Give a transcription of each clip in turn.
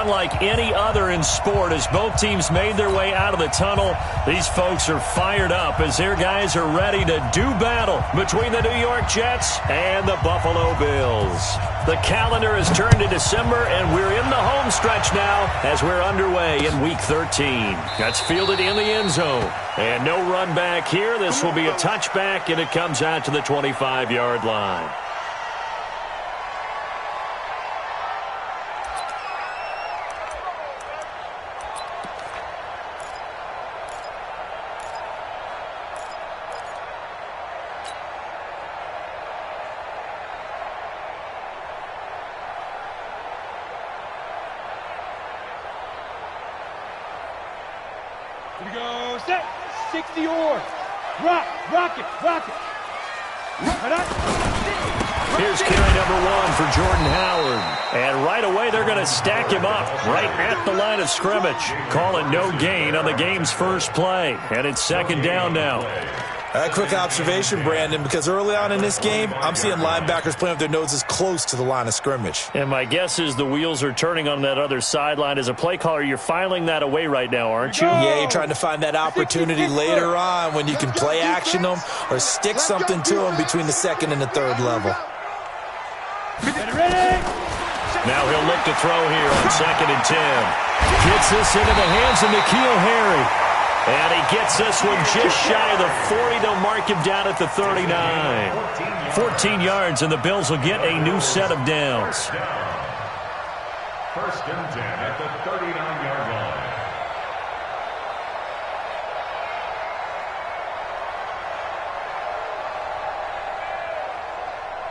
unlike any other in sport. As both teams made their way out of the tunnel, these folks are fired up as their guys are ready to do battle between the New York Jets and the Buffalo Bills. The calendar has turned to December, and we're in the home stretch now as we're underway in Week 13. That's fielded in the end zone. And no run back here. This will be a touchback, and it comes out to the 25-yard line. Here we go, set, 60 or rock it. Here's carry number 1 for Jordan Howard. And right away, they're going to stack him up right at the line of scrimmage. Call it no gain on the game's first play. And it's second down now. A quick observation, Brandon, because early on in this game, I'm seeing linebackers playing with their noses close to the line of scrimmage. And my guess is the wheels are turning on that other sideline. As a play caller, you're filing that away right now, aren't you? Yeah, you're trying to find that opportunity later on when you can play action them or stick something to them between the second and the third level. Now he'll look to throw here on 2nd and 10. Gets this into the hands of N'Keal Harry. And he gets this one just shy of the 40. They'll mark him down at the 39. 14 yards, and the Bills will get a new set of downs. 1st and 10 at the 39-yard line.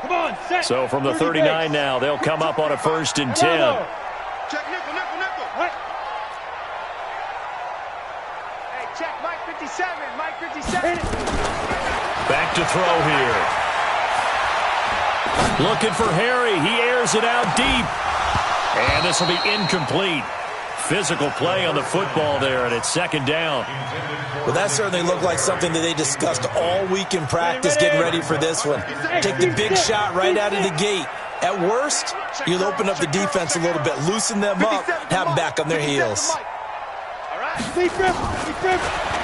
Come on, set. So from the 39 now, they'll come up on a 1st and 10. Check nickel. What? Hey, check Mike 57, Mike 57. Back to throw here. Looking for Harry. He airs it out deep. And this will be incomplete. Physical play on the football there, and it's second down. Well, that certainly looked like something that they discussed all week in practice, getting ready for this one. Take the big shot right out of the gate. At worst, you'll open up the defense a little bit, loosen them up, have them back on their heels.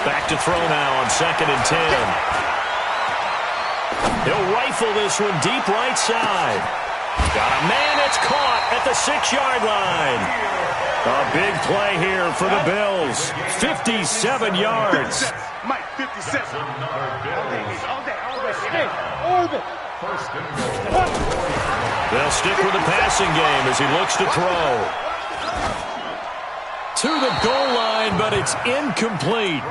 Back to throw now on 2nd and 10. He'll rifle this one deep right side. Got a man that's caught at the 6-yard line. A big play here for the Bills. 57 yards. Mike 57. They'll stick with the passing game as he looks to throw. To the goal line, but it's incomplete.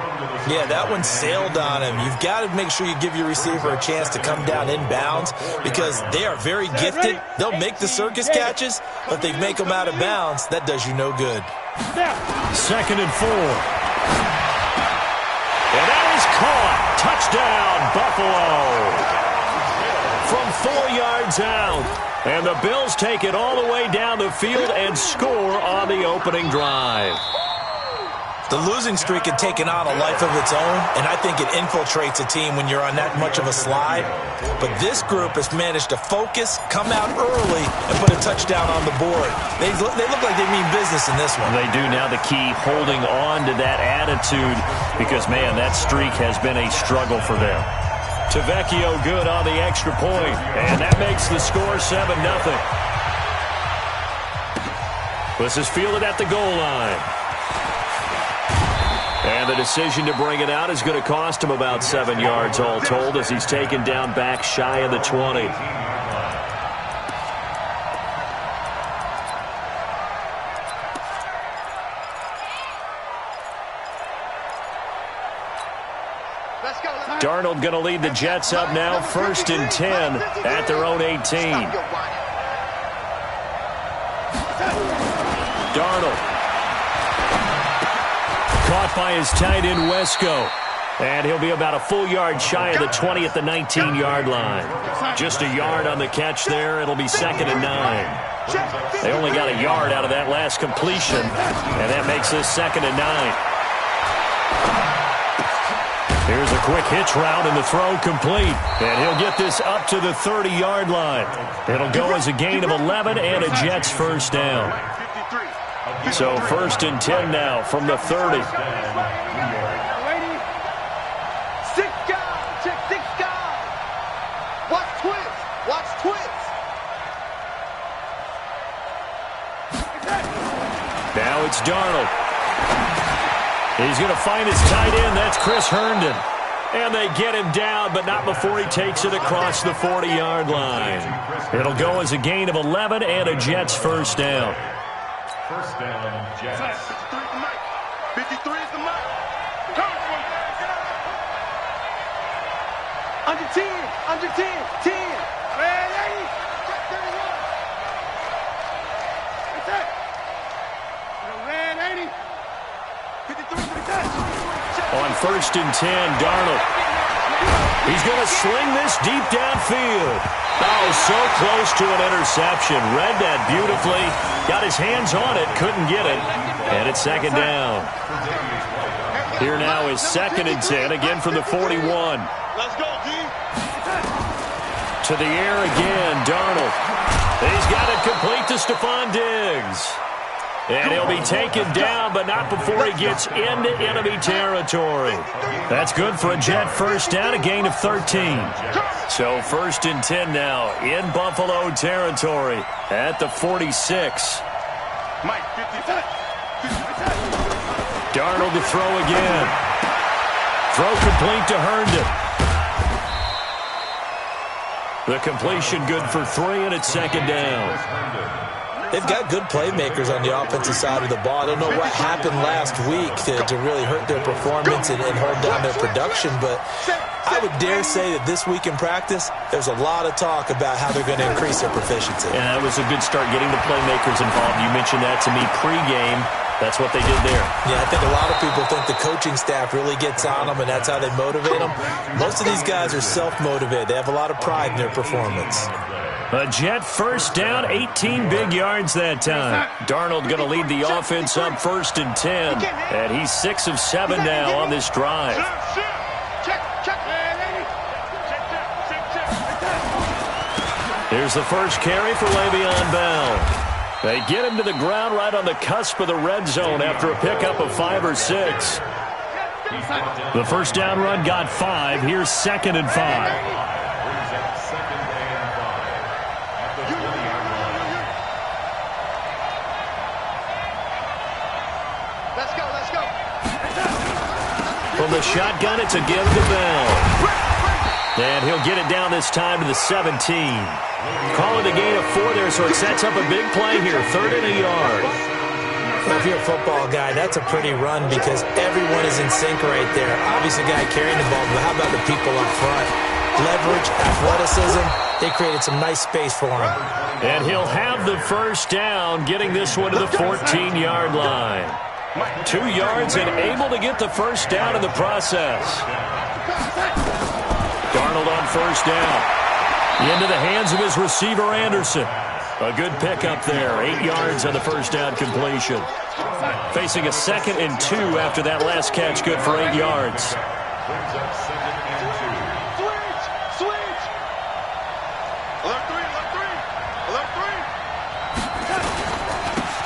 Yeah, that one sailed on him. You've got to make sure you give your receiver a chance to come down inbounds because they are very gifted. They'll make the circus catches, but they make them out of bounds. That does you no good. 2nd and 4. And that is caught. Touchdown, Buffalo. From 4 yards out. And the Bills take it all the way down the field and score on the opening drive. The losing streak had taken on a life of its own, and I think it infiltrates a team when you're on that much of a slide. But this group has managed to focus, come out early, and put a touchdown on the board. They look like they mean business in this one. They do. Now the key, holding on to that attitude because, man, that streak has been a struggle for them. Tavecchio good on the extra point, and that makes the score 7-0. This is fielded at the goal line. And the decision to bring it out is going to cost him about 7 yards all told as he's taken down back shy of the 20. Darnold going to lead the Jets up now, 1st and 10 at their own 18. Darnold. Caught by his tight end, Wesco. And he'll be about a full yard shy of the 20 at the 19-yard line. Just a yard on the catch there. It'll be 2nd and 9. They only got a yard out of that last completion, and that makes this 2nd and 9. Here's a quick hitch route and the throw complete. And he'll get this up to the 30-yard line. It'll go as a gain of 11 and a Jets first down. So 1st and 10 now from the 30. Lady. 6 guys. Check 6 guys. Watch twins. Watch twins. Now it's Darnold. He's going to find his tight end. That's Chris Herndon. And they get him down, but not before he takes it across the 40-yard line. It'll go as a gain of 11 and a Jets first down. First down, Jets. 53 is the mic. Under 10. Under 10. 10. Red 80. Check 31. What's that? Red 80. 53 for the touch. On 1st and 10, Darnold. He's going to sling this deep downfield. Oh, so close to an interception. Read that beautifully. Got his hands on it, couldn't get it. And it's 2nd down. Here now is 2nd and 10, again from the 41. Let's go, D. To the air again, Darnold. He's got it complete to Stephon Diggs. And he'll be taken down, but not before he gets into enemy territory. That's good for a Jet first down, a gain of 13. So 1st and 10 now in Buffalo territory at the 46. Mike, 50. Darnold to throw again. Throw complete to Herndon. The completion good for 3, and it's 2nd down. They've got good playmakers on the offensive side of the ball. I don't know what happened last week to really hurt their performance and hold down their production, but I would dare say that this week in practice, there's a lot of talk about how they're going to increase their proficiency. And that was a good start getting the playmakers involved. You mentioned that to me pregame. That's what they did there. Yeah, I think a lot of people think the coaching staff really gets on them, and that's how they motivate them. Most of these guys are self-motivated. They have a lot of pride in their performance. A Jet first down, 18 big yards that time. Darnold going to lead the offense up 1st and 10. And he's 6 of 7 now on this drive. Here's the first carry for Le'Veon Bell. They get him to the ground right on the cusp of the red zone after a pickup of 5 or 6. The first down run got 5. Here's 2nd and 5. From the shotgun, it's a give to Bell. And he'll get it down this time to the 17. Call it a gain of 4 there, so it sets up a big play here. 3rd and a yard. Well, if you're a football guy, that's a pretty run because everyone is in sync right there. Obviously, the guy carrying the ball, but how about the people up front? Leverage, athleticism, they created some nice space for him. And he'll have the first down, getting this one to the 14-yard line. 2 yards and able to get the first down in the process. Darnold on first down. Into the hands of his receiver, Anderson. A good pickup there. 8 yards on the first down completion. Facing a 2nd and 2 after that last catch, good for 8 yards. Switch. Alert 3.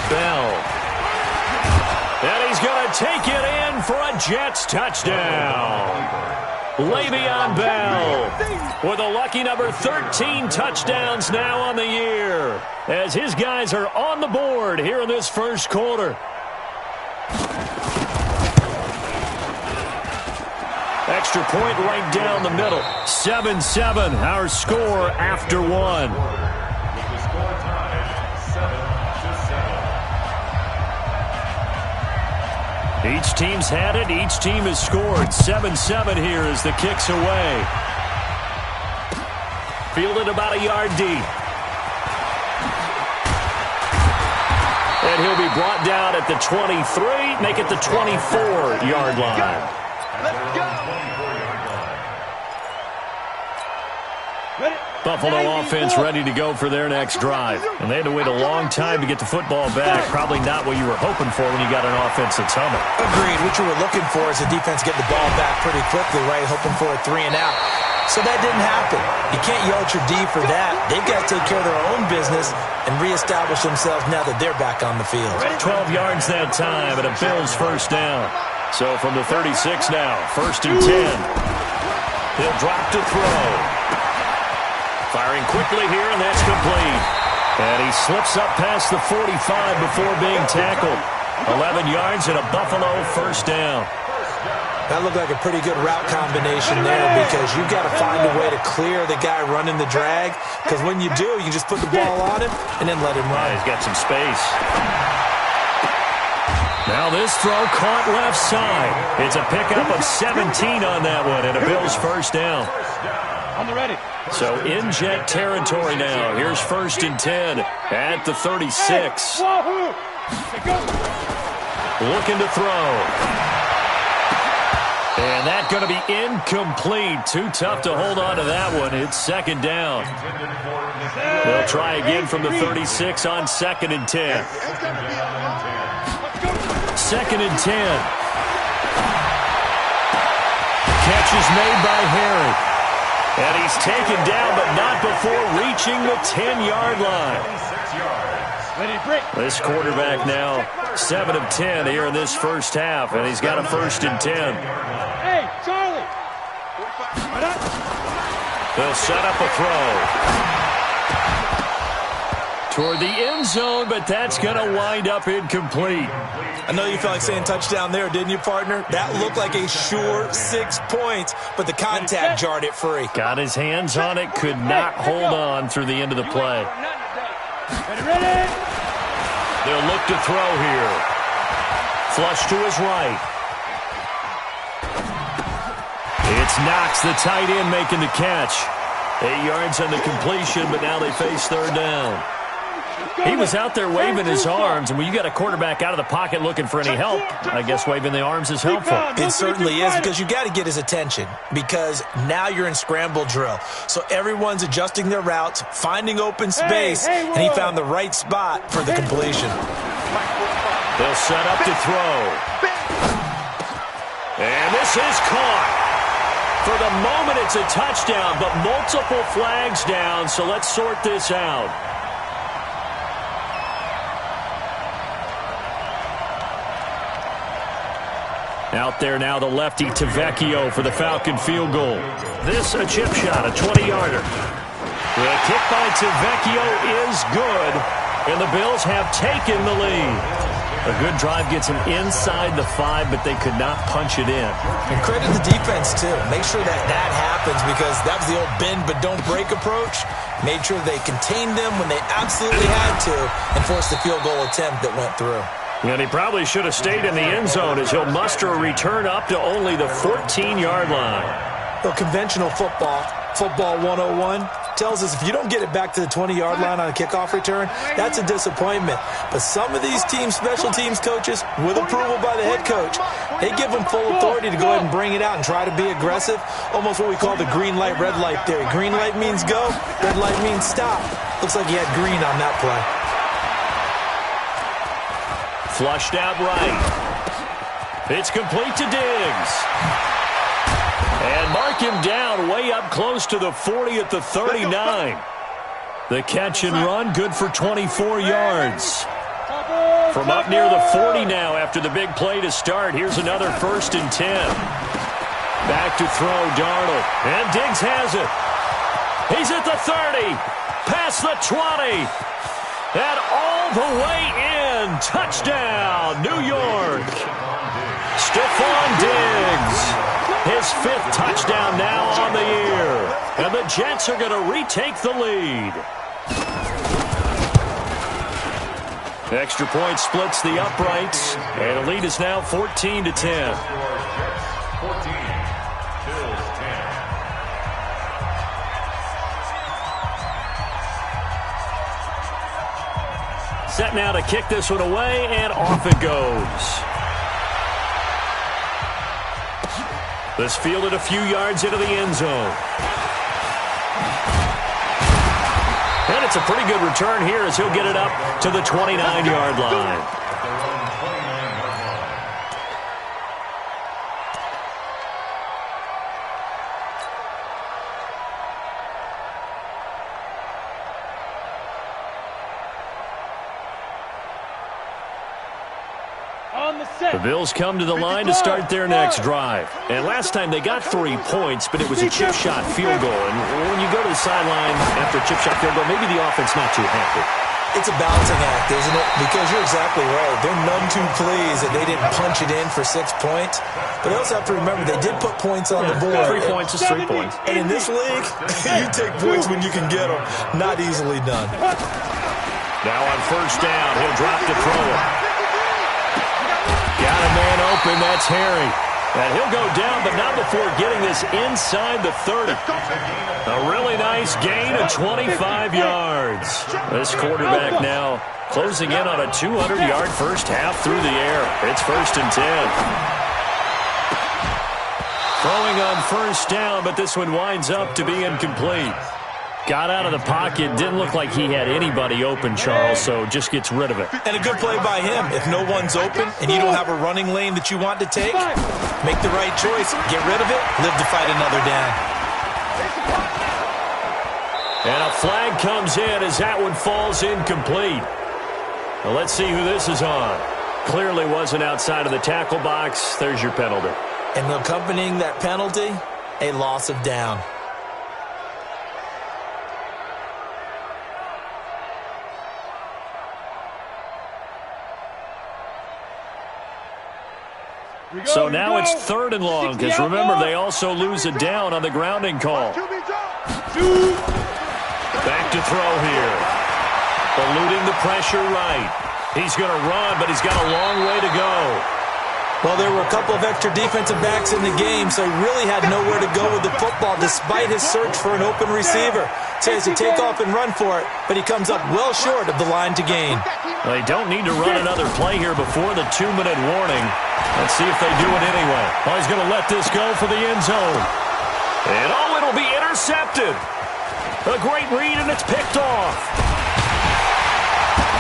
Bell. And he's going to take it in for a Jets touchdown. Le'Veon Bell with a lucky number 13 touchdowns now on the year as his guys are on the board here in this first quarter. Extra point right down the middle. 7-7, our score after 1. Each team's had it. Each team has scored. 7-7 here as the kick's away. Fielded about a yard deep. And he'll be brought down at the 23. Make it the 24-yard line. Let's go. Buffalo offense ready to go for their next drive. And they had to wait a long time to get the football back. Probably not what you were hoping for when you got an offense that's humming. Agreed. What you were looking for is the defense getting the ball back pretty quickly, right? Hoping for a 3 and out. So that didn't happen. You can't yell at your D for that. They've got to take care of their own business and reestablish themselves now that they're back on the field. 12 yards that time and a Bills first down. So from the 36 now, 1st and 10. He'll drop to throw. Firing quickly here, and that's complete. And he slips up past the 45 before being tackled. 11 yards and a Buffalo first down. That looked like a pretty good route combination there because you've got to find a way to clear the guy running the drag, because when you do, you just put the ball on him and then let him run. He's got some space. Now this throw caught left side. It's a pickup of 17 on that one and a Bills first down. On the ready. So in jet territory now. Here's 1st and 10 at the 36. Wahoo! Looking to throw. And that's going to be incomplete. Too tough to hold on to that one. It's 2nd down. They'll try again from the 36 on 2nd and 10. 2nd and 10. Catch is made by Harry. And he's taken down, but not before reaching the 10-yard line. This quarterback now 7 of 10 here in this first half, and he's got a 1st and 10. Hey, Charlie! They'll set up a throw toward the end zone, but that's going to wind up incomplete. I know you felt like saying touchdown there, didn't you, partner? That looked like a sure 6 points, but the contact jarred it free. Got his hands on it, could not hold on through the end of the play. Ready? They'll look to throw here. Flush to his right. It's Knox, the tight end, making the catch. 8 yards on the completion, but now they face 3rd down. He was out there waving his arms, and when you got a quarterback out of the pocket looking for any help, I guess waving the arms is helpful. It certainly is, because you got to get his attention, because now you're in scramble drill. So everyone's adjusting their routes, finding open space, and he found the right spot for the completion. They'll set up to throw. And this is caught. For the moment, it's a touchdown, but multiple flags down, so let's sort this out. Out there now, the lefty Tavecchio for the Falcon field goal. This a chip shot, a 20-yarder. The kick by Tavecchio is good, and the Bills have taken the lead. A good drive gets them inside the 5, but they could not punch it in. And credit the defense, too. Make sure that happens, because that was the old bend but don't break approach. Made sure they contained them when they absolutely had to and forced the field goal attempt that went through. And he probably should have stayed in the end zone as he'll muster a return up to only the 14-yard line. Well, conventional football 101, tells us if you don't get it back to the 20-yard line on a kickoff return, that's a disappointment. But some of these teams, special teams coaches, with approval by the head coach, they give them full authority to go ahead and bring it out and try to be aggressive, almost what we call the green light, red light theory. Green light means go, red light means stop. Looks like he had green on that play. Flushed out right. It's complete to Diggs. And mark him down way up close to the 40 at the 39. The catch and run, good for 24 yards. From up near the 40 now after the big play to start. Here's another 1st and 10. Back to throw, Darnold. And Diggs has it. He's at the 30. Past the 20. And all the way in. Touchdown, New York. Stephon Diggs. His 5th touchdown now on the year. And the Jets are going to retake the lead. Extra point splits the uprights. And the lead is now 14-10. 14, Bills 10. Set now to kick this one away, and off it goes. This fielded a few yards into the end zone. And it's a pretty good return here as he'll get it up to the 29-yard line. On the set. The Bills come to the line to start their next drive. And last time they got 3 points, but it was a chip shot field goal. And when you go to the sideline after a chip shot field goal, maybe the offense not too happy. It's a balancing act, isn't it? Because you're exactly right. They're none too pleased that they didn't punch it in for 6 points. But they also have to remember they did put points on the board. 3 points is 3 points. And in this league, you take points when you can get them. Not easily done. Now on first down, he'll drop to throw it. Got a man open, that's Harry. And he'll go down, but not before getting this inside the 30. A really nice gain of 25 yards. This quarterback now closing in on a 200-yard first half through the air. It's 1st and 10. Throwing on first down, but this one winds up to be incomplete. Got out of the pocket, didn't look like he had anybody open, Charles, so just gets rid of it. And a good play by him. If no one's open and you don't have a running lane that you want to take, make the right choice, get rid of it, live to fight another down. And a flag comes in as that one falls incomplete. Well, let's see who this is on. Clearly wasn't outside of the tackle box. There's your penalty. And accompanying that penalty, a loss of down. So now it's 3rd and long, because remember, they also lose a down on the grounding call. Back to throw here. Eluding the pressure right. He's going to run, but he's got a long way to go. Well, there were a couple of extra defensive backs in the game, so he really had nowhere to go with the football despite his search for an open receiver. He has to take off and run for it, but he comes up well short of the line to gain. They don't need to run another play here before the 2-minute warning. Let's see if they do it anyway. Oh, he's going to let this go for the end zone. And oh, it'll be intercepted. A great read, and it's picked off.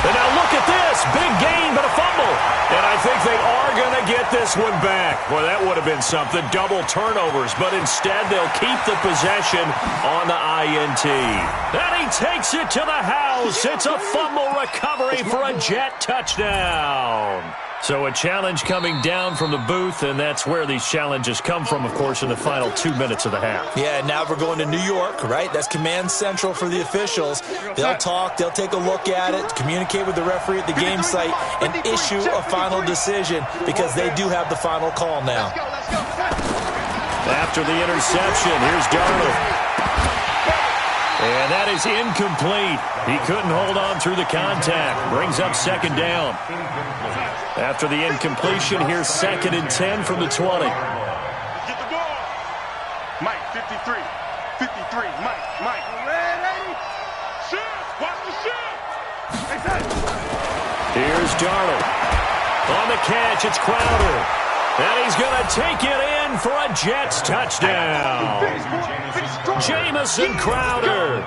And now look at this. Big gain, but a fumble. And I think they are going to get this one back. Boy, that would have been something. Double turnovers, but instead they'll keep the possession on the INT. And he takes it to the house. It's a fumble recovery for a Jet touchdown. So a challenge coming down from the booth, and that's where these challenges come from, of course, in the final 2 minutes of the half. Yeah, now we're going to New York, right? That's command central for the officials. They'll talk, they'll take a look at it, communicate with the referee at the game site, and issue a final decision because they do have the final call now. After the interception, here's Darnold. And that is incomplete. He couldn't hold on through the contact. Brings up 2nd down. After the incompletion, here's 2nd and 10 from the 20. Get the ball. Mike, 53. 53. Mike. Ready? Shoot. Watch the shoot. Here's Darnold. On the catch, it's Crowder. And he's going to take it in for a Jets touchdown. Jamison Crowder,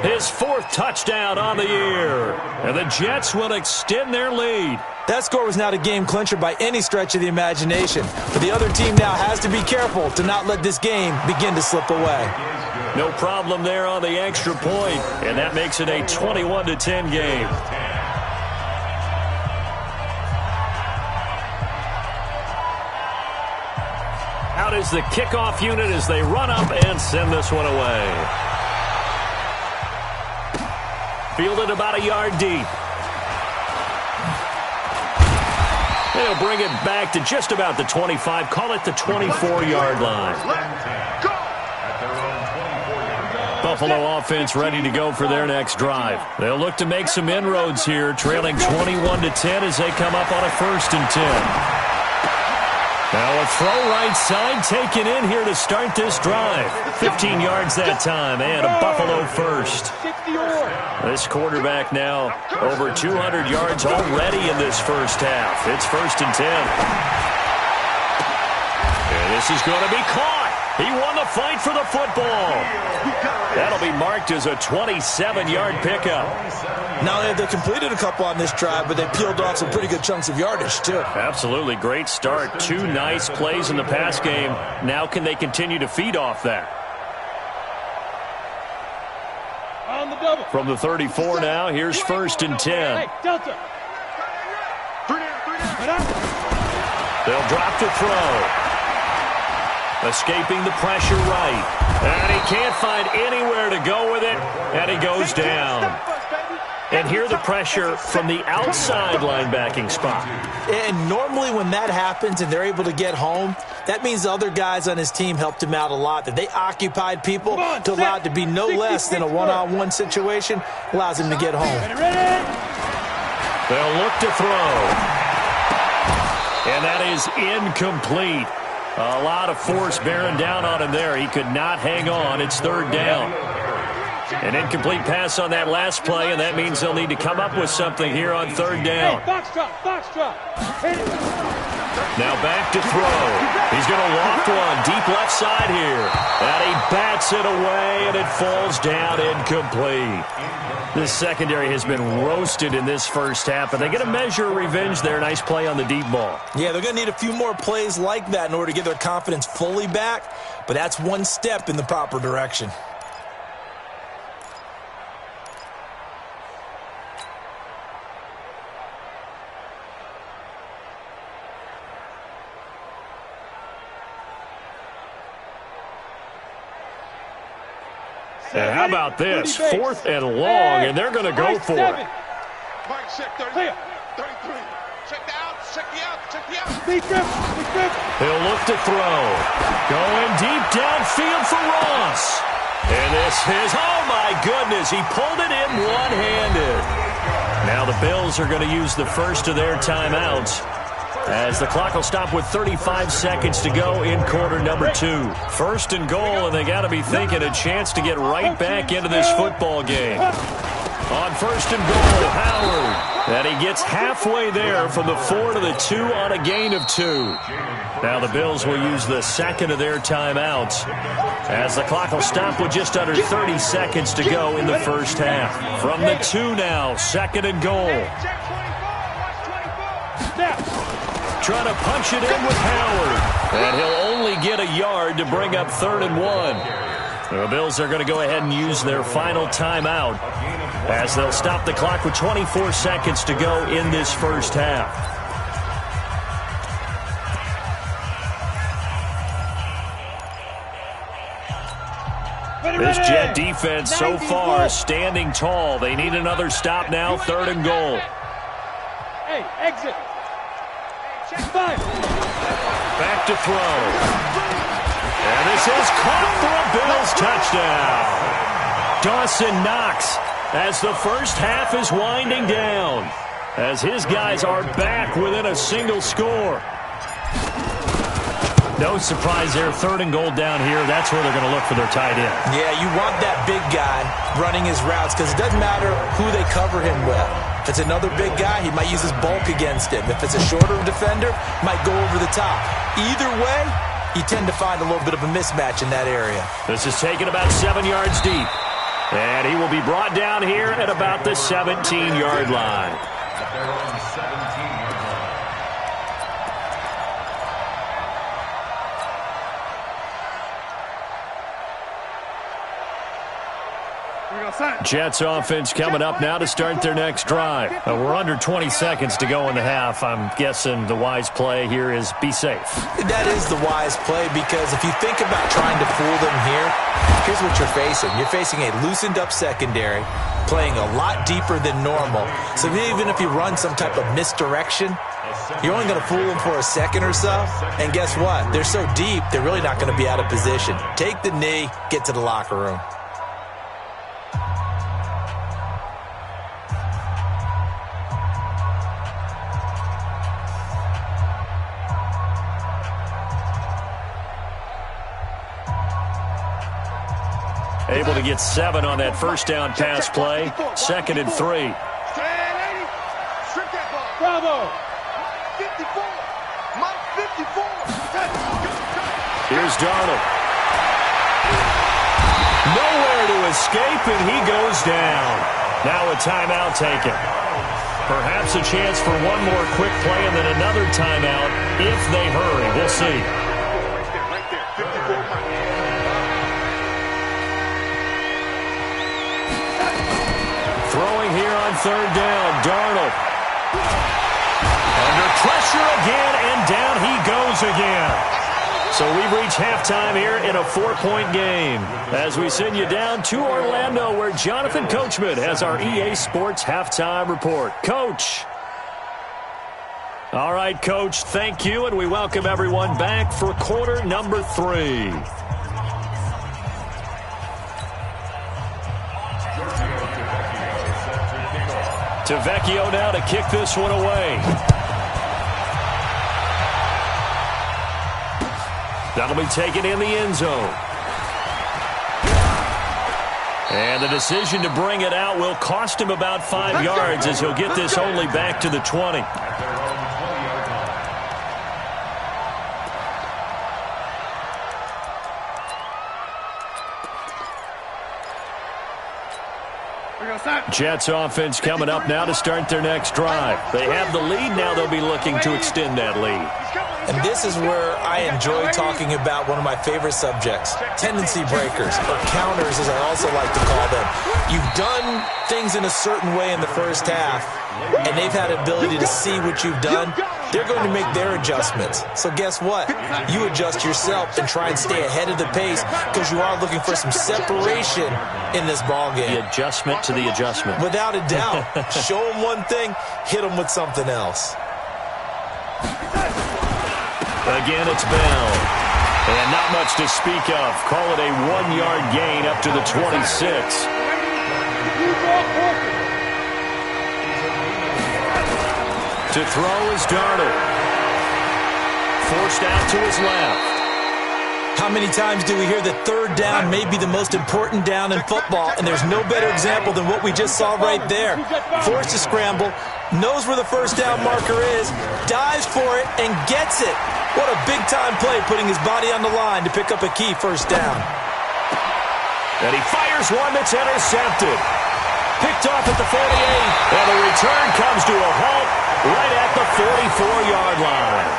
his 4th touchdown on the year. And the Jets will extend their lead. That score was not a game clincher by any stretch of the imagination. But the other team now has to be careful to not let this game begin to slip away. No problem there on the extra point. And that makes it a 21-10 game. Out is the kickoff unit as they run up and send this one away. Fielded about a yard deep. They'll bring it back to just about the 25. Call it the 24-yard line. Buffalo offense ready to go for their next drive. They'll look to make some inroads here, trailing 21-10 as they come up on a 1st and 10. Now a throw right side taken in here to start this drive. 15 yards that time and a Buffalo first. This quarterback now over 200 yards already in this first half. It's 1st and 10. And this is going to be caught. He won the fight for the football. That'll be marked as a 27-yard pickup. Now they completed a couple on this drive, but they peeled off some pretty good chunks of yardage, too. Absolutely. Great start. 2 nice plays in the pass game. Now can they continue to feed off that? On the double. From the 34 now, here's 1st and 10. Hey, Delta. 3 down. They'll drop to throw. Escaping the pressure right. And he can't find anywhere to go with it, and he goes down. And here the pressure from the outside linebacking spot. And normally when that happens and they're able to get home, that means the other guys on his team helped him out a lot. That they occupied people to allow it to be no less than a one-on-one situation, allows him to get home. They'll look to throw. And that is incomplete. A lot of force bearing down on him there. He could not hang on. It's third down. An incomplete pass on that last play, and that means they'll need to come up with something here on third down. Box drop, box drop. Now back to throw. He's going to loft one deep left side here. And he bats it away, and it falls down incomplete. This secondary has been roasted in this first half, but they get a measure of revenge there. Nice play on the deep ball. Yeah, they're going to need a few more plays like that in order to get their confidence fully back, but that's one step in the proper direction. And how about this? 4th and long, and they're going to go for it. Mike, check 30, 33. Check the out, check the out, check the out. He'll look to throw. Going deep downfield for Ross. And this is, oh my goodness, he pulled it in one-handed. Now the Bills are going to use the first of their timeouts, as the clock will stop with 35 seconds to go in quarter number 2. 1st and goal, and they got to be thinking a chance to get right back into this football game. On 1st and goal, Howard. And he gets halfway there from the 4 to the 2 on a gain of 2. Now the Bills will use the second of their timeouts, as the clock will stop with just under 30 seconds to go in the first half. From the 2 now, 2nd and goal. Trying to punch it in with Howard. And he'll only get a yard to bring up 3rd and 1. The Bills are going to go ahead and use their final timeout, as they'll stop the clock with 24 seconds to go in this first half. This Jet defense so far standing tall. They need another stop now, 3rd and goal. Hey, exit. Back to throw. And this is caught for a Bills touchdown. Dawson Knox, as the first half is winding down, as his guys are back within a single score. No surprise there, 3rd and goal down here. That's where they're going to look for their tight end. Yeah, you want that big guy running his routes, because it doesn't matter who they cover him with. If it's another big guy, he might use his bulk against him. If it's a shorter defender, might go over the top. Either way, you tend to find a little bit of a mismatch in that area. This is taken about 7 yards deep. And he will be brought down here at about the 17-yard line. Jets offense coming up now to start their next drive. We're under 20 seconds to go in the half. I'm guessing the wise play here is be safe. That is the wise play, because if you think about trying to fool them here, here's what you're facing. You're facing a loosened up secondary, playing a lot deeper than normal. So even if you run some type of misdirection, you're only going to fool them for a second or so. And guess what? They're so deep, they're really not going to be out of position. Take the knee, get to the locker room. Able to get 7 on that first down pass play. 2nd and 3. Bravo. 54. Mike 54. Here's Darnold. Nowhere to escape, and he goes down. Now a timeout taken. Perhaps a chance for one more quick play and then another timeout if they hurry. We'll see. Right there. 54 Mike. Throwing here on 3rd down, Darnold. Under pressure again, and down he So we've reached halftime here in a 4-point game as we send you down to Orlando where Jonathan Coachman has our EA Sports halftime report. Coach. All right, Coach, thank you, and we welcome everyone back for quarter number 3. Tavecchio now to kick this one away. That'll be taken in the end zone. And the decision to bring it out will cost him about 5 yards as he'll get this only back to the 20. Jets offense coming up now to start their next drive. They have the lead. Now they'll be looking to extend that lead. And this is where I enjoy talking about one of my favorite subjects, tendency breakers, or counters as I also like to call them. You've done things in a certain way in the first half, and they've had the ability to see what you've done. They're going to make their adjustments. So guess what? You adjust yourself and try and stay ahead of the pace because you are looking for some separation in this ball game. The adjustment to the adjustment. Without a doubt. Show them one thing, hit them with something else. Again, it's Bell. And not much to speak of. Call it a 1-yard gain up to the 26. To throw is Darnold. Forced out to his left. How many times do we hear that third down may be the most important down in football, and there's no better example than what we just saw right there. Forced to scramble, knows where the first down marker is, dives for it, and gets it. What a big-time play, putting his body on the line to pick up a key first down. And he fires one that's intercepted. Picked off at the 48, and the return comes to a halt right at the 44-yard line.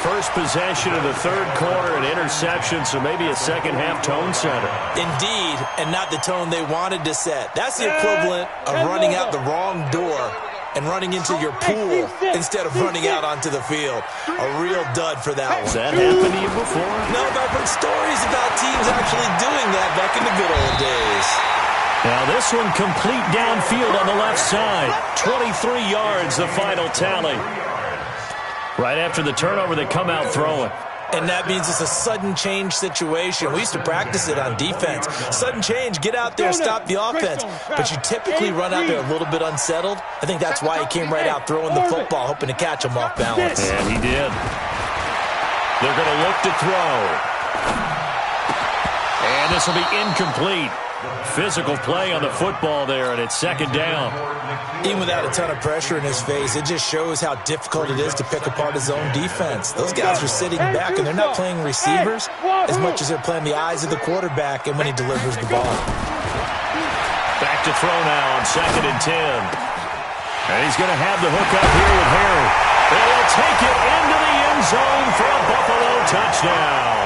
First possession of the third quarter, an interception, so maybe a second-half tone setter. Indeed, and not the tone they wanted to set. That's the equivalent of running out the wrong door and running into your pool instead of running out onto the field. A real dud for that one. Has that happened to you before? No, but I've heard stories about teams actually doing that back in the good old days. Now this one complete downfield on the left side. 23 yards, the final tally. Right after the turnover, they come out throwing. And that means it's a sudden change situation. We used to practice it on defense. Sudden change, get out there, stop the offense. But you typically run out there a little bit unsettled. I think that's why he came right out throwing the football, hoping to catch him off balance. And he did. They're going to look to throw. And this will be incomplete. Physical play on the football there, and it's second down. Even without a ton of pressure in his face, it just shows how difficult it is to pick apart his own defense. Those guys are sitting back, and they're not playing receivers as much as they're playing the eyes of the quarterback and when he delivers the ball. Back to throw now on 2nd and 10. And he's going to have the hook up here with Harry. And he'll take it into the end zone for a Buffalo touchdown.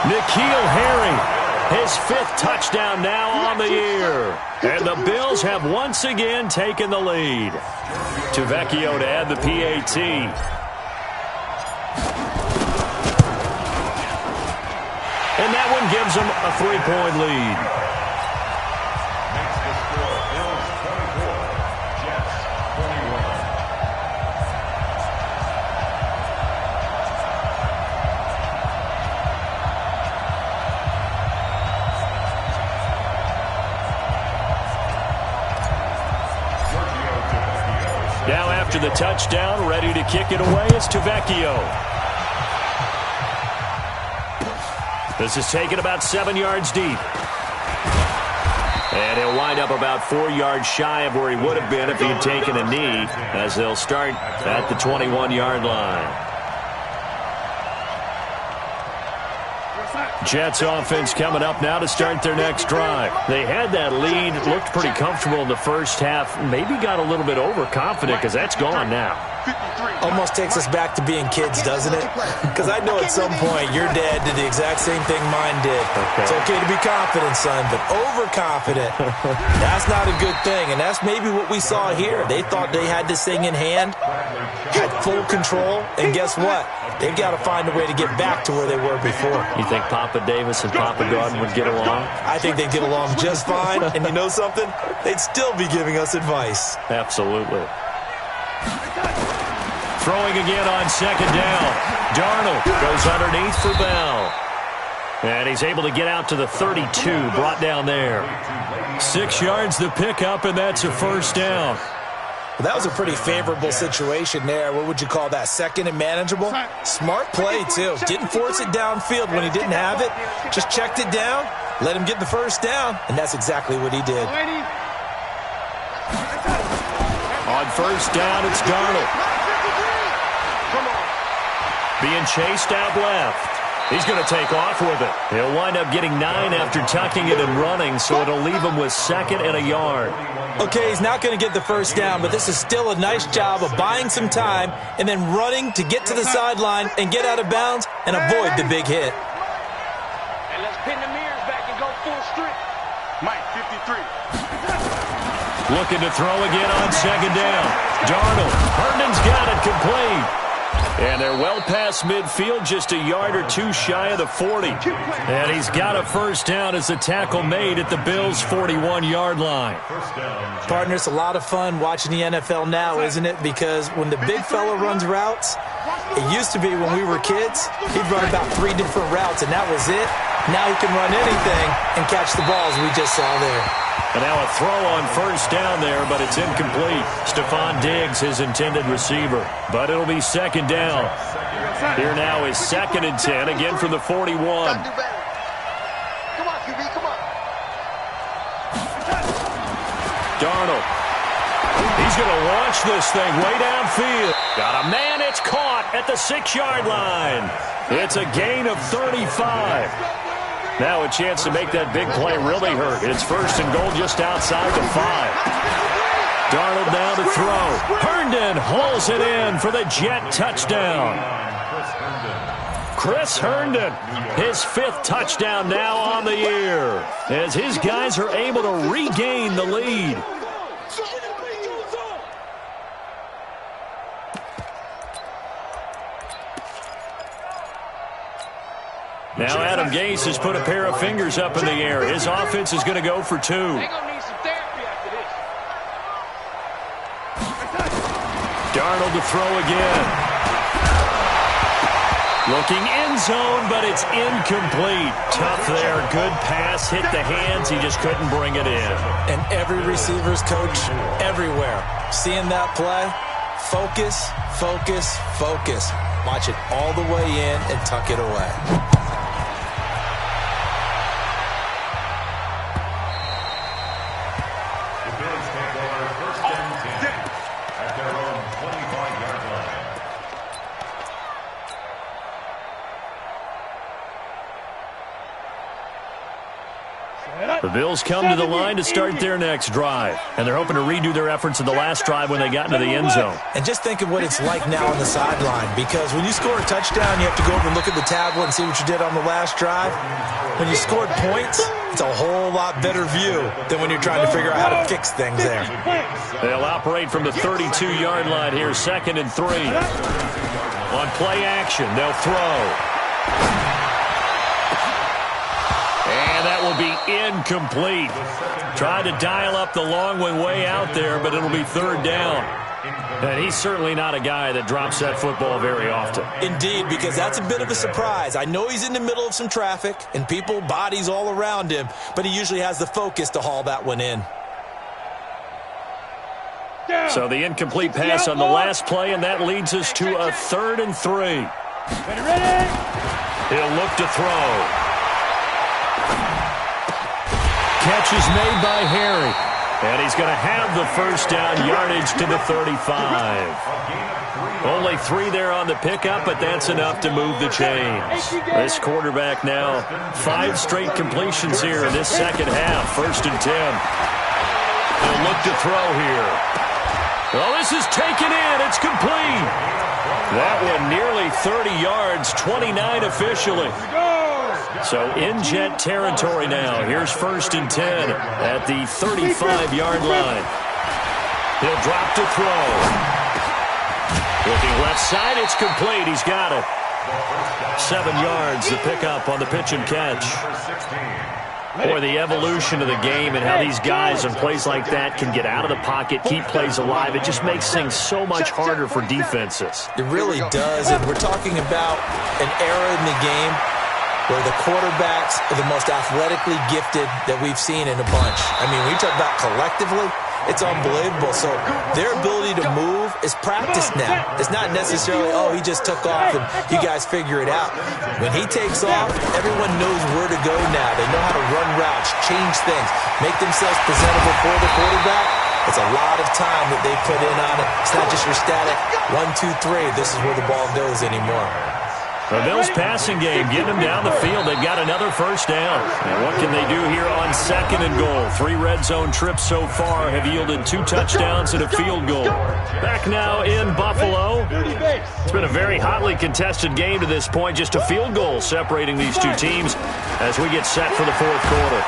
N'Keal Harry. His 5th touchdown now on the year. And the Bills have once again taken the lead. Tavecchio to add the PAT. And that one gives them a 3-point lead. Makes the score Bills 24, Jets 21. Now after the touchdown, ready to kick it away is Tavecchio. This is taken about 7 yards deep. And he'll wind up about 4 yards shy of where he would have been if he had taken a knee, as they'll start at the 21-yard line. Jets offense coming up now to start their next drive. They had that lead, looked pretty comfortable in the first half, maybe got a little bit overconfident because that's gone now. Almost takes us back to being kids, doesn't it? Because I know at some point your dad did the exact same thing mine did. Okay. It's okay to be confident, son, but overconfident, that's not a good thing. And that's maybe what we saw here. They thought they had this thing in hand, had full control, and guess what? They've got to find a way to get back to where they were before. You think Papa Davis and Papa Gordon would get along? I think they'd get along just fine, and you know something? They'd still be giving us advice. Absolutely. Throwing again on second down. Darnold goes underneath for Bell. And he's able to get out to the 32, brought down there. 6 yards the pickup, and that's a first down. Well, that was a pretty favorable situation there. What would you call that? Second and manageable? Smart play, too. Didn't force it downfield when he didn't have it. Just checked it down, let him get the first down, and that's exactly what he did. On first down, it's Darnold. Being chased out left. He's going to take off with it. He'll wind up getting 9 after tucking it and running, so it'll leave him with 2nd and a yard. Okay, he's not going to get the first down, but this is still a nice job of buying some time and then running to get to the sideline and get out of bounds and avoid the big hit. And let's pin the mirrors back and go full strip. Mike, 53. Looking to throw again on second down. Darnold. Herndon's got it complete. And they're well past midfield, just a yard or 2 shy of the 40. And he's got a first down as the tackle made at the Bills' 41-yard line. Partner, it's a lot of fun watching the NFL now, isn't it? Because when the big fella runs routes, it used to be when we were kids, he'd run about 3 different routes, and that was it. Now he can run anything and catch the balls we just saw there. And now a throw on first down there, but it's incomplete. Stephon Diggs, his intended receiver. But it'll be second down. Here now is 2nd and 10, again from the 41. Come on, QB, come on. Darnold. He's going to launch this thing way downfield. Got a man, it's caught at the 6-yard line. It's a gain of 35. Now a chance to make that big play really hurt. It's 1st and goal just outside the 5. Darnold now to throw. Herndon hauls it in for the Jet touchdown. Chris Herndon, his 5th touchdown now on the year, as his guys are able to regain the lead. Now Adam Gase has put a pair of fingers up in the air. His offense is going to go for 2. They're going to need some therapy after this. Darnold to throw again. Looking end zone, but it's incomplete. Tough there. Good pass. Hit the hands. He just couldn't bring it in. And every receiver's coach everywhere. Seeing that play, focus, focus, focus. Watch it all the way in and tuck it away. The Bills come to the line to start their next drive, and they're hoping to redo their efforts in the last drive when they got into the end zone. And just think of what it's like now on the sideline, because when you score a touchdown, you have to go over and look at the tablet and see what you did on the last drive. When you scored points, it's a whole lot better view than when you're trying to figure out how to fix things there. They'll operate from the 32-yard line here, 2nd and 3. On play action, they'll throw. And that will be incomplete. Tried to dial up the long one way out there, but it'll be 3rd down. And he's certainly not a guy that drops that football very often. Indeed, because that's a bit of a surprise. I know he's in the middle of some traffic and people, bodies all around him, but he usually has the focus to haul that one in. So the incomplete pass on the last play, and that leads us to a 3rd and 3. Ready? He'll look to throw. Catch is made by Harry. And he's going to have the first down, yardage to the 35. Only 3 there on the pickup, but that's enough to move the chains. This quarterback now, 5 straight completions here in this second half. 1st and 10. He'll look to throw here. Well, this is taken in. It's complete. That one nearly 30 yards, 29 officially. So in Jet territory now. Here's 1st and 10 at the 35-yard line. He'll drop to throw. Looking left side, it's complete. He's got it. 7 yards, the pickup on the pitch and catch. Boy, the evolution of the game and how these guys on plays like that can get out of the pocket, keep plays alive, it just makes things so much harder for defenses. It really does, and we're talking about an era in the game where the quarterbacks are the most athletically gifted that we've seen in a bunch. I mean, when you talk about collectively, it's unbelievable. So their ability to move is practiced now. It's not necessarily, oh, he just took off and you guys figure it out. When he takes off, everyone knows where to go now. They know how to run routes, change things, make themselves presentable for the quarterback. It's a lot of time that they put in on it. It's not just your static 1, 2, 3. This is where the ball goes anymore. The Bills passing game, getting them down the field. They've got another first down. And what can they do here on 2nd and goal? 3 red zone trips so far have yielded 2 touchdowns and a field goal. Back now in Buffalo. It's been a very hotly contested game to this point. Just a field goal separating these two teams as we get set for the 4th quarter.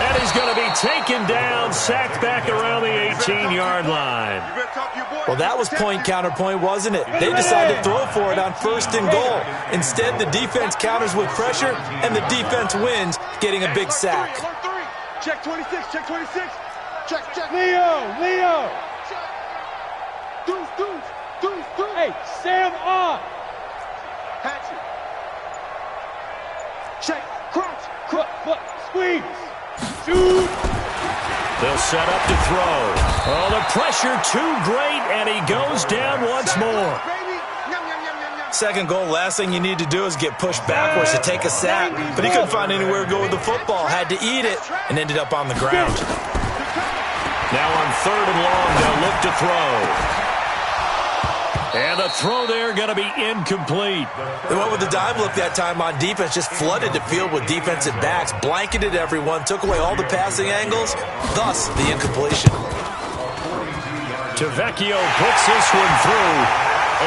And he's going to be taken down, sacked back around the 18-yard line. Well, that was point counterpoint, wasn't it? They decided to throw for it on 1st and goal. Instead, the defense counters with pressure, and the defense wins, getting a big sack. Check 26, check 26. Check. Leo. Deuce. Hey, Sam on. Hatchet. Check. Crunch. Squeeze. Shoot. They'll set up to throw. Oh, the pressure too great, and he goes down once more. 2nd goal, last thing you need to do is get pushed backwards to take a sack. But he couldn't find anywhere to go with the football. Had to eat it and ended up on the ground. Now on 3rd and long, they'll look to throw. And the throw there going to be incomplete. They went with the dime look that time on defense, just flooded the field with defensive backs, blanketed everyone, took away all the passing angles, thus the incompletion. Tavecchio puts this one through,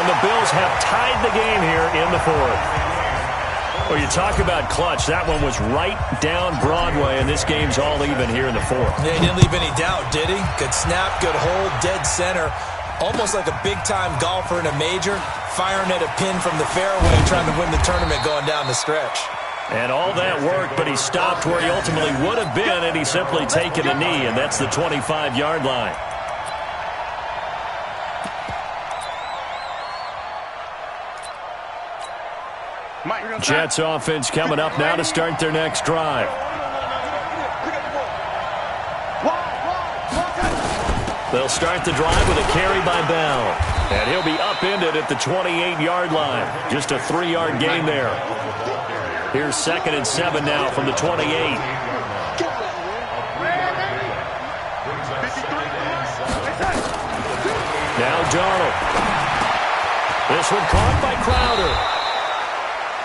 and the Bills have tied the game here in the 4th. Well, you talk about clutch. That one was right down Broadway, and this game's all even here in the 4th. Yeah, he didn't leave any doubt, did he? Good snap, good hold, dead center. Almost like a big-time golfer in a major, firing at a pin from the fairway, trying to win the tournament going down the stretch. And all that work, but he stopped where he ultimately would have been, and he's simply taken a knee, and that's the 25-yard line. Jets offense coming up now to start their next drive. They'll start the drive with a carry by Bell. And he'll be upended at the 28-yard line. Just a 3-yard gain there. Here's 2nd and 7 now from the 28. Now Darnold. This one caught by Crowder.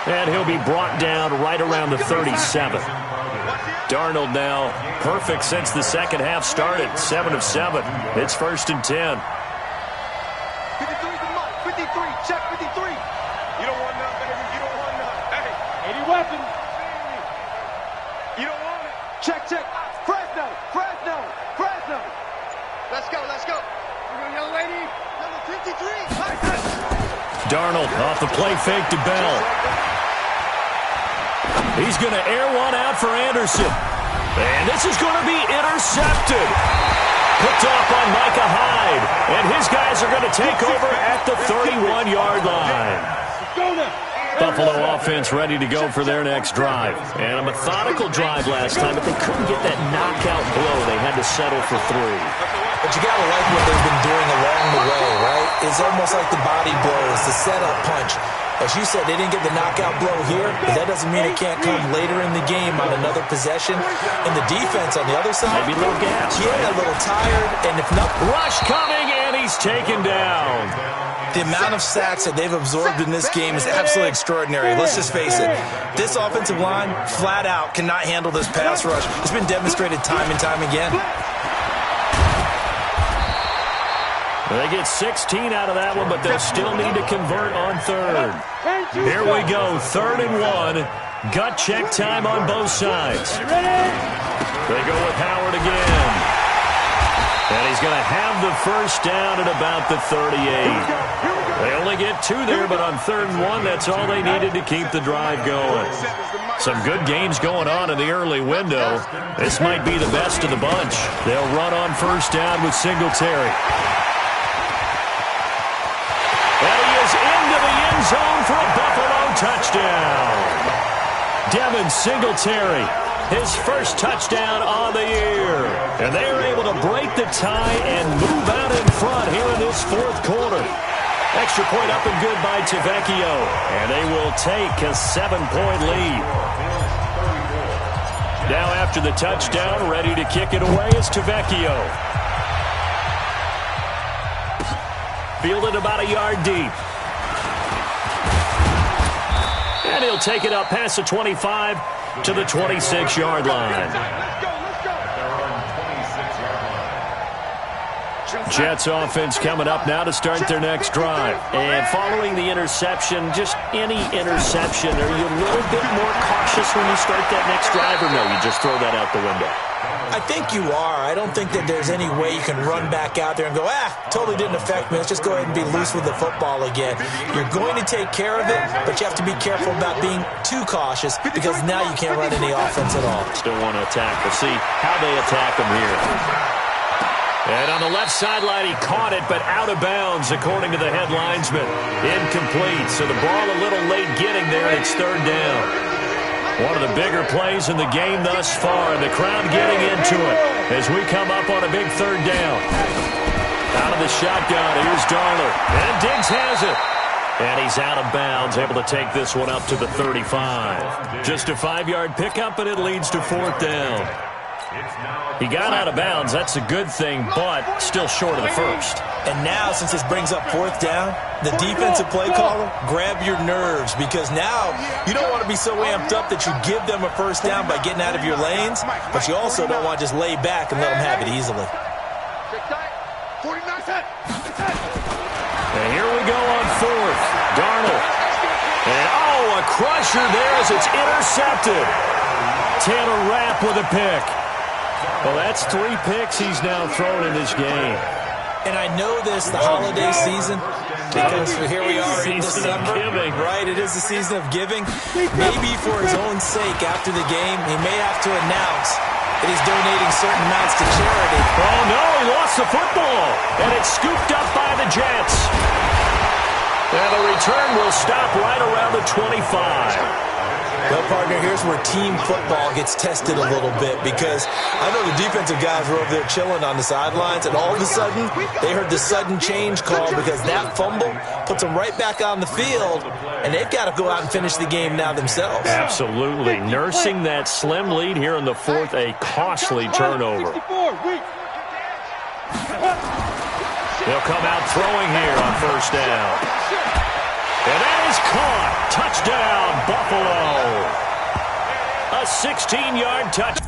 And he'll be brought down right around the 37. Darnold now perfect since the second half started. 7 of 7. It's 1st and 10. 53 the mark. 53. Check 53. You don't want none, baby. You don't want none. Hey. 80 weapons. You don't want it. Check. Fresno. Let's go. Young lady. Number 53. Darnold off the play fake to Bell. He's going to air one out for Anderson. And this is going to be intercepted. Picked off on Micah Hyde. And his guys are going to take over at the 31-yard line. Buffalo offense ready to go for their next drive. And a methodical drive last time, but they couldn't get that knockout blow. They had to settle for 3. But you got to like what they've been doing along the way, right? It's almost like the body blows, the setup punch. As you said, they didn't get the knockout blow here, but that doesn't mean it can't come later in the game on another possession. And the defense on the other side, maybe a little gas. Yeah, a little tired. And if not, rush coming, and he's taken down. The amount of sacks that they've absorbed in this game is absolutely extraordinary. Let's just face it. This offensive line, flat out, cannot handle this pass rush. It's been demonstrated time and time again. They get 16 out of that one, but they'll still need to convert on 3rd. Here we go, 3rd and 1. Gut check time on both sides. They go with Howard again. And he's going to have the first down at about the 38. They only get 2 there, but on 3rd and 1, that's all they needed to keep the drive going. Some good games going on in the early window. This might be the best of the bunch. They'll run on 1st down with Singletary. And he is into the end zone for a Buffalo touchdown. Devin Singletary, his first touchdown on the year. And they are able to break the tie and move out in front here in this 4th quarter. Extra point up and good by Tavecchio. And they will take a 7-point lead. Now after the touchdown, ready to kick it away is Tavecchio. Fielded about a yard deep. And he'll take it up past the 25 to the 26-yard line. Jets offense coming up now to start their next drive. And following the interception, just any interception, are you a little bit more cautious when you start that next drive, or no, you just throw that out the window? I think you are. I don't think that there's any way you can run back out there and go, totally didn't affect me. Let's just go ahead and be loose with the football again. You're going to take care of it, but you have to be careful about being too cautious because now you can't run any offense at all. Still want to attack. We'll see how they attack them here. And on the left sideline, he caught it, but out of bounds, according to the head linesman. Incomplete, so the ball a little late getting there, and it's 3rd down. One of the bigger plays in the game thus far, and the crowd getting into it as we come up on a big 3rd down. Out of the shotgun, here's Darnold, and Diggs has it. And he's out of bounds, able to take this one up to the 35. Just a 5-yard pickup, and it leads to 4th down. He got out of bounds. That's a good thing, but still short of the 1st. And now, since this brings up 4th down, the defensive play caller, grab your nerves, because now you don't want to be so amped up that you give them a 1st down by getting out of your lanes, but you also don't want to just lay back and let them have it easily. And here we go on 4th. Darnold. And, a crusher there as it's intercepted. Taylor Rapp with a pick. Well, that's 3 picks he's now thrown in this game. And I know this, the holiday season, because here we are in December. Right, it is the season of giving. Maybe for his own sake, after the game, he may have to announce that he's donating certain amounts to charity. Oh, no, he lost the football. And it's scooped up by the Jets. And the return will stop right around the 25. Well, partner, here's where team football gets tested a little bit, because I know the defensive guys were over there chilling on the sidelines, and all of a sudden, they heard the sudden change call because that fumble puts them right back on the field, and they've got to go out and finish the game now themselves. Absolutely. Nursing that slim lead here in the 4th, a costly turnover. They'll come out throwing here on 1st down. And that is caught. Touchdown, Buffalo. A 16-yard touch.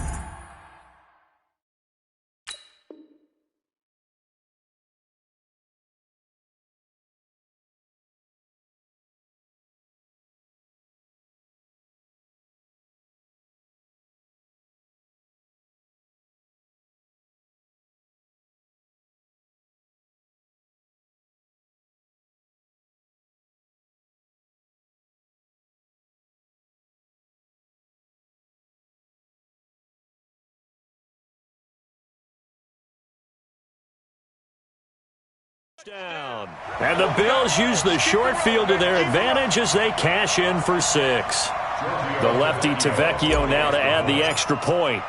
Down. And the Bills use the short field to their advantage as they cash in for 6. The lefty Tavecchio now to add the extra point.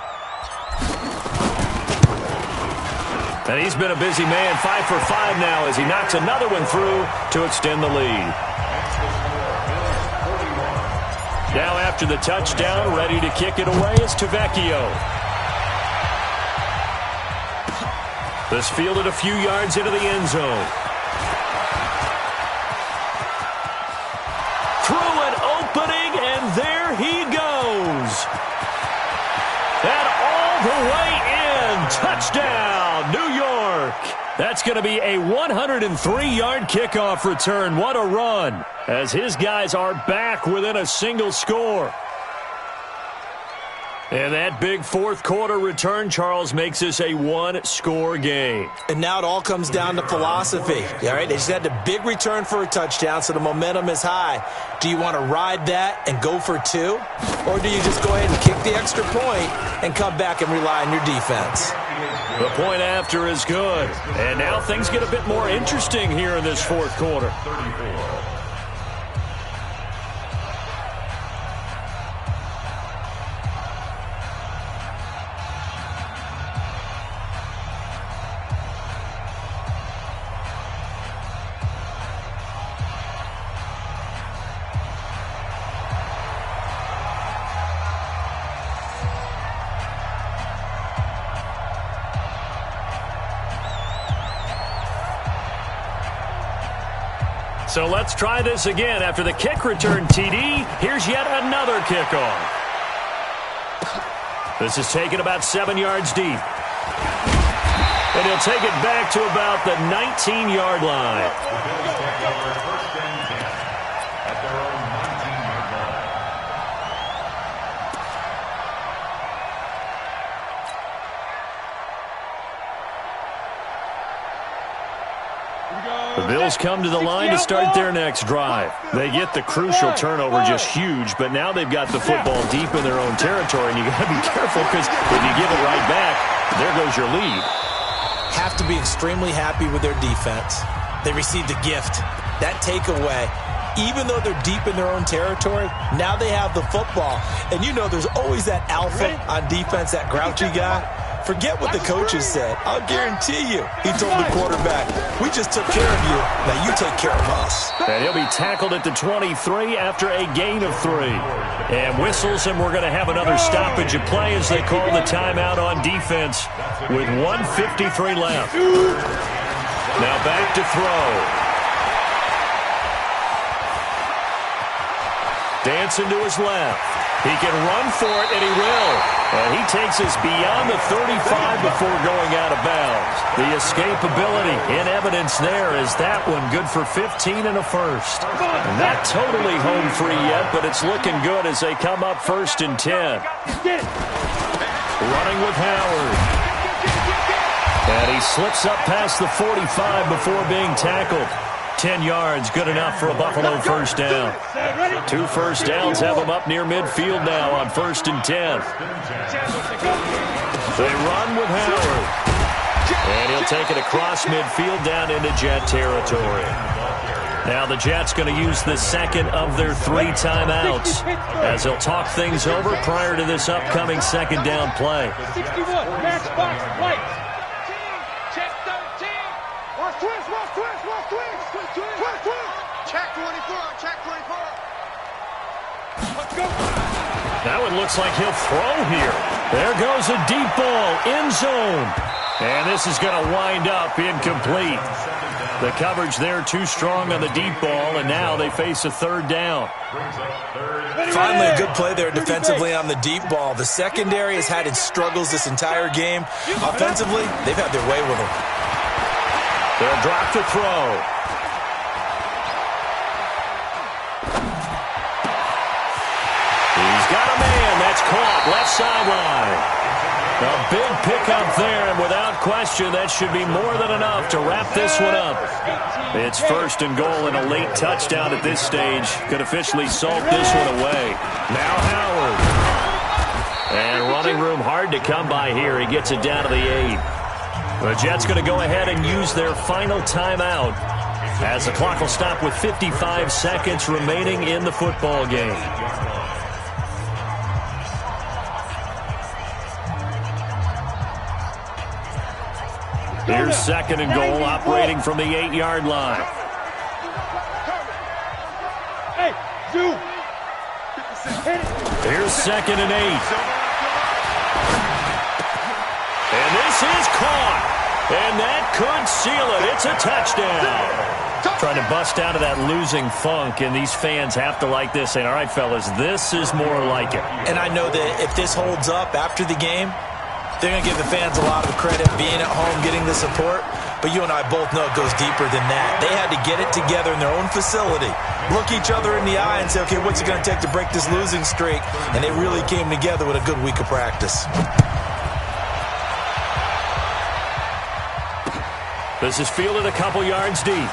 And he's been a busy man, 5 for 5 now as he knocks another one through to extend the lead. Now after the touchdown, ready to kick it away is Tavecchio. This fielded a few yards into the end zone. Through an opening, and there he goes. And all the way in. Touchdown, New York. That's going to be a 103-yard kickoff return. What a run, as his guys are back within a single score. And that big fourth-quarter return, Charles, makes this a one-score game. And now it all comes down to philosophy. All right, they just had a big return for a touchdown, so the momentum is high. Do you want to ride that and go for two? Or do you just go ahead and kick the extra point and come back and rely on your defense? The point after is good. And now things get a bit more interesting here in this fourth quarter. 34. So let's try this again. After the kick return, TD, here's yet another kickoff. This is taken about 7 yards deep. And he'll take it back to about the 19-yard line. First and 10 at their own 19-yard line. The Bills come to the line to start their next drive. They get the crucial turnover just huge, but now they've got the football deep in their own territory, and you got to be careful because if you give it right back, there goes your lead. Have to be extremely happy with their defense. They received a gift. That takeaway, even though they're deep in their own territory, now they have the football. And you know there's always that alpha on defense, that grouchy guy. Forget what the coaches said. I'll guarantee you, he told the quarterback, we just took care of you. Now you take care of us. And he'll be tackled at the 23 after a gain of 3. And whistles, and we're going to have another stoppage of play as they call the timeout on defense with 1:53 left. Now back to throw. Dancing to his left. He can run for it, and he will. And he takes us beyond the 35 before going out of bounds. The escapability in evidence there is that one good for 15 and a first. Not totally home free yet, but it's looking good as they come up 1st and 10. Running with Howard. And he slips up past the 45 before being tackled. 10 yards, good enough for a Buffalo first down. 2 first downs have them up near midfield now on 1st and 10. They run with Howard. And he'll take it across midfield down into Jet territory. Now the Jets going to use the second of their 3 timeouts as they'll talk things over prior to this upcoming second down play. 61, matchbox, lights. Now it looks like he'll throw here. There goes a deep ball, end zone. And this is going to wind up incomplete. The coverage there too strong on the deep ball, and now they face a 3rd down. Finally, a good play there defensively on the deep ball. The secondary has had its struggles this entire game. Offensively, they've had their way with them. They'll drop to throw. He's got a man. That's caught. Left sideline. A big pickup there, and without question, that should be more than enough to wrap this one up. It's 1st and goal and a late touchdown at this stage. Could officially salt this one away. Now Howard. And running room hard to come by here. He gets it down to the 8. The Jets going to go ahead and use their final timeout as the clock will stop with 55 seconds remaining in the football game. Here's 2nd and goal, operating from the 8-yard line. Hey, Zoo. Here's 2nd and 8. And this is caught. And that could seal it. It's a touchdown. Trying to bust out of that losing funk, and these fans have to like this. Saying, all right, fellas, this is more like it. And I know that if this holds up after the game, They're going to give the fans a lot of credit being at home, getting the support. But you and I both know it goes deeper than that. They had to get it together in their own facility, look each other in the eye and say, okay, what's it going to take to break this losing streak? And they really came together with a good week of practice. This is fielded a couple yards deep.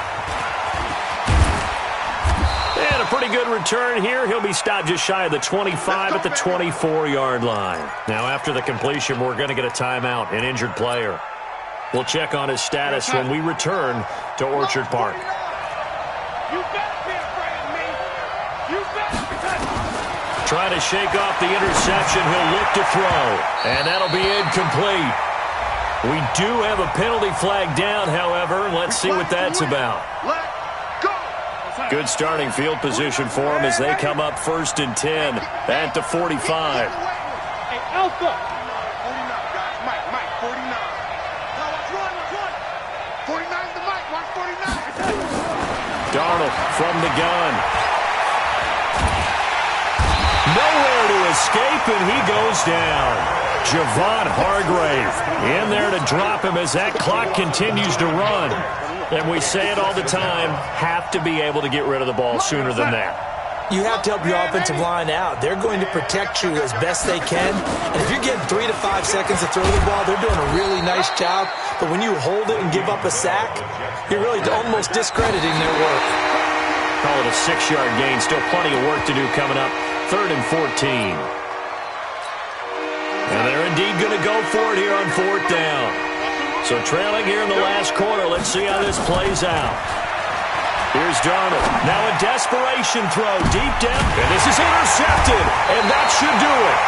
And a pretty good return here. He'll be stopped just shy of the 25 at the 24-yard line. Now, after the completion, we're going to get a timeout, an injured player. We'll check on his status when we return to Orchard Park. You better be afraid of me. You better. Trying to shake off the interception. He'll look to throw. And that'll be incomplete. We do have a penalty flag down, however. Let's see what that's about. Good starting field position for them as they come up 1st and 10 at the 45. Hey, Alpha. 49, guys. Mike, 49. Now watch run. 49's the Mike. Watch 49. Darnold from the gun. Nowhere to escape, and he goes down. Javon Hargrave in there to drop him as that clock continues to run. And we say it all the time, have to be able to get rid of the ball sooner than that. You have to help your offensive line out. They're going to protect you as best they can. And if you're getting 3 to 5 seconds to throw the ball, they're doing a really nice job. But when you hold it and give up a sack, you're really almost discrediting their work. Call it a 6-yard gain. Still plenty of work to do coming up. 3rd and 14. And they're indeed going to go for it here on 4th down. So trailing here in the last quarter. Let's see how this plays out. Here's Darnold. Now a desperation throw deep down. And this is intercepted. And that should do it.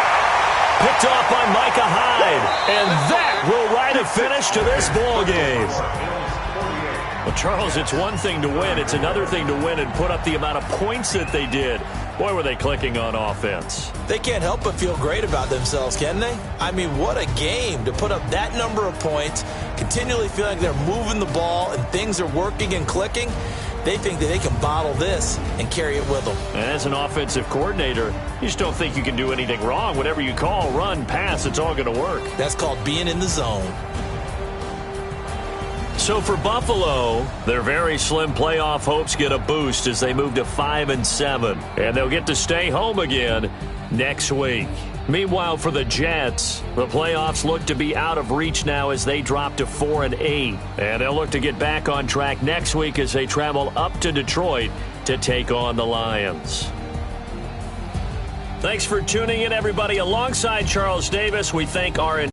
Picked off by Micah Hyde. And that will write a finish to this ball game. Well, Charles, it's one thing to win. It's another thing to win and put up the amount of points that they did. Boy, were they clicking on offense. They can't help but feel great about themselves, can they? I mean, what a game to put up that number of points, continually feeling like they're moving the ball and things are working and clicking. They think that they can bottle this and carry it with them. And as an offensive coordinator, you just don't think you can do anything wrong. Whatever you call, run, pass, it's all going to work. That's called being in the zone. So for Buffalo, their very slim playoff hopes get a boost as they move to 5-7. And they'll get to stay home again next week. Meanwhile, for the Jets, the playoffs look to be out of reach now as they drop to 4-8. And they'll look to get back on track next week as they travel up to Detroit to take on the Lions. Thanks for tuning in, everybody. Alongside Charles Davis, we thank our